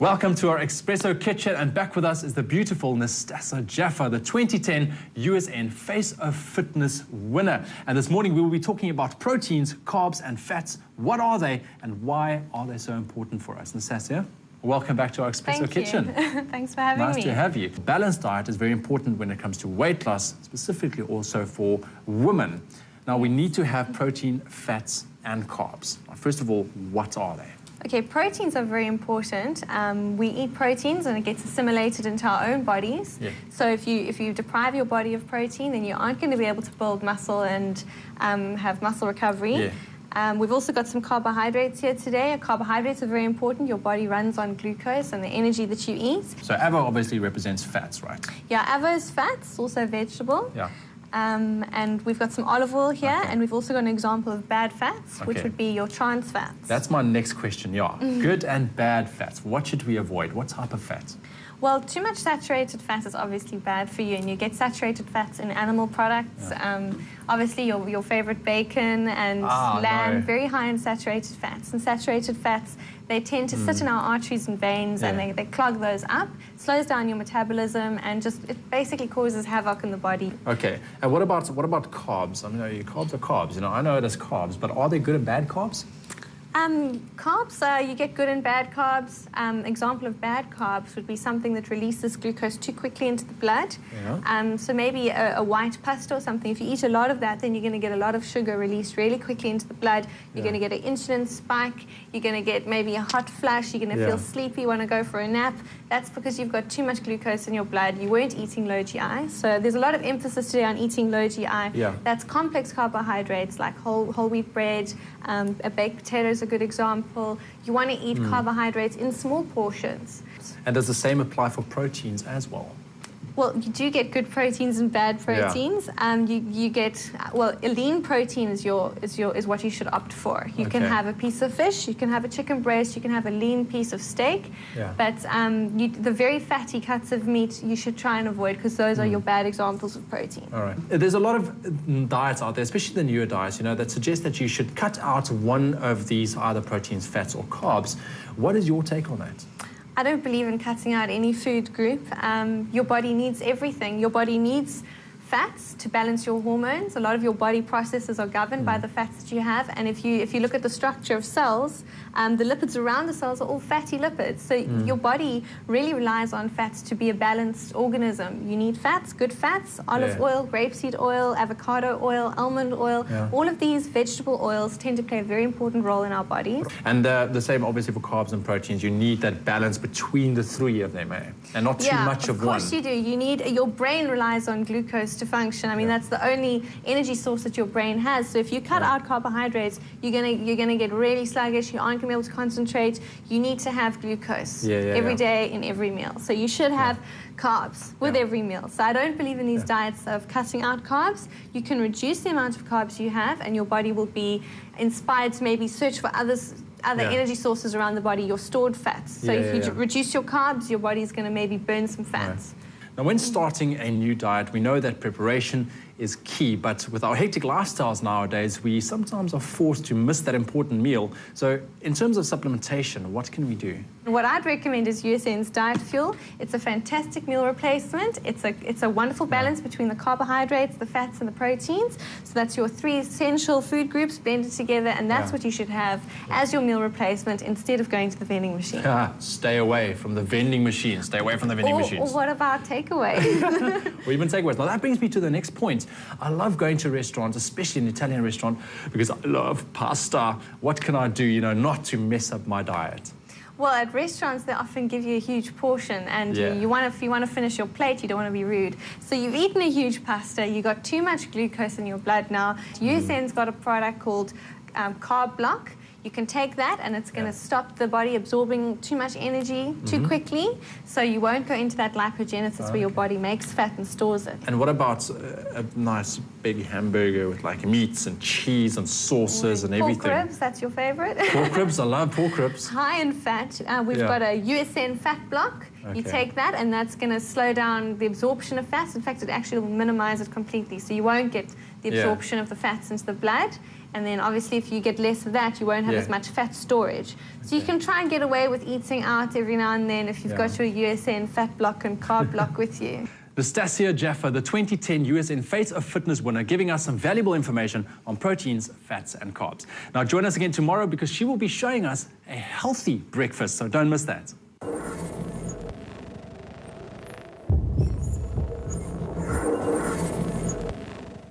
Welcome to our Expresso kitchen, and back with us is the beautiful Nastasa Jaffa, the 2010 USN Face of Fitness winner. And this morning we will be talking about proteins, carbs and fats. What are they and why are they so important for us? Nastasa, welcome back to our Expresso kitchen. Thanks for having me. Nice to have you. Balanced diet is very important when it comes to weight loss, specifically also for women. Now we need to have protein, fats and carbs. First of all, what are they? Okay, proteins are very important. We eat proteins and it gets assimilated into our own bodies. Yeah. So if you deprive your body of protein, then you aren't going to be able to build muscle and have muscle recovery. Yeah. We've also got some carbohydrates here today. Carbohydrates are very important. Your body runs on glucose and the energy that you eat. So avo obviously represents fats, right? Yeah, avo is fats, also vegetable. Yeah. And we've got some olive oil here, and we've also got an example of bad fats, which would be your trans fats. That's my next question, yeah. Good and bad fats. What should we avoid? What type of fats? Well, too much saturated fat is obviously bad for you, and you get saturated fats in animal products. Yeah. Obviously, your favorite bacon and lamb, very high in saturated fats. And saturated fats, they tend to sit in our arteries and veins, and they clog those up, slows down your metabolism, and it basically causes havoc in the body. Okay, and what about carbs? I mean, carbs are carbs. You know, I know it as carbs, but are they good and bad carbs? Carbs, you get good and bad carbs. Example of bad carbs would be something that releases glucose too quickly into the blood. Yeah. So maybe a white pasta or something. If you eat a lot of that, then you're going to get a lot of sugar released really quickly into the blood. You're going to get an insulin spike. You're going to get maybe a hot flash. You're going to feel sleepy, want to go for a nap. That's because you've got too much glucose in your blood. You weren't eating low GI. So there's a lot of emphasis today on eating low GI. Yeah. That's complex carbohydrates like whole wheat bread, a baked potato is a good example. You want to eat carbohydrates in small portions. And does the same apply for proteins as well? Well, you do get good proteins and bad proteins. Yeah. You get, well, a lean protein is what you should opt for. You can have a piece of fish, you can have a chicken breast, you can have a lean piece of steak. Yeah. But the very fatty cuts of meat you should try and avoid, because those are your bad examples of protein. All right. There's a lot of diets out there, especially the newer diets, you know, that suggest that you should cut out one of these, either proteins, fats or carbs. What is your take on that? I don't believe in cutting out any food group. Your body needs everything. Your body needs fats to balance your hormones. A lot of your body processes are governed by the fats that you have. And if you look at the structure of cells, the lipids around the cells are all fatty lipids. So your body really relies on fats to be a balanced organism. You need fats, good fats, olive oil, rapeseed oil, avocado oil, almond oil. Yeah. All of these vegetable oils tend to play a very important role in our bodies. And the same obviously for carbs and proteins. You need that balance between the three of them, and not too much of one. Of course you do. You need, your brain relies on glucose to function. I mean, that's the only energy source that your brain has. So if you cut out carbohydrates, you're gonna get really sluggish. You aren't gonna be able to concentrate. You need to have glucose every day in every meal. So you should have carbs with every meal. So I don't believe in these diets of cutting out carbs. You can reduce the amount of carbs you have, and your body will be inspired to maybe search for other energy sources around the body, your stored fats. So if you reduce your carbs, your body's going to maybe burn some fats. Now, when starting a new diet, we know that preparation is key, but with our hectic lifestyles nowadays, we sometimes are forced to miss that important meal. So in terms of supplementation, what can we do? What I'd recommend is USN's Diet Fuel. It's a fantastic meal replacement. It's a wonderful balance between the carbohydrates, the fats and the proteins. So that's your three essential food groups blended together, and that's what you should have as your meal replacement instead of going to the vending machine. Stay away from the vending machine. Stay away from the vending machines. Or what about takeaway? Or even takeaways. Now that brings me to the next point. I love going to restaurants, especially an Italian restaurant, because I love pasta. What can I do, you know, not to mess up my diet? Well, at restaurants, they often give you a huge portion, and if you want to finish your plate, you don't want to be rude. So you've eaten a huge pasta, you got too much glucose in your blood now. USN's got a product called Carb Block. You can take that, and it's going to stop the body absorbing too much energy too quickly, so you won't go into that lipogenesis where your body makes fat and stores it. And what about a nice big hamburger with like meats and cheese and sauces and everything? Pork ribs, that's your favorite? Pork ribs, I love pork ribs. High in fat. We've got a USN fat block. You take that, and that's going to slow down the absorption of fats. In fact, it actually will minimize it completely, so you won't get the absorption of the fats into the blood. And then obviously if you get less of that, you won't have as much fat storage. So you can try and get away with eating out every now and then if you've got your USN fat block and carb block with you. Nastasia Jaffa, the 2010 USN Face of Fitness winner, giving us some valuable information on proteins, fats and carbs. Now join us again tomorrow because she will be showing us a healthy breakfast, so don't miss that.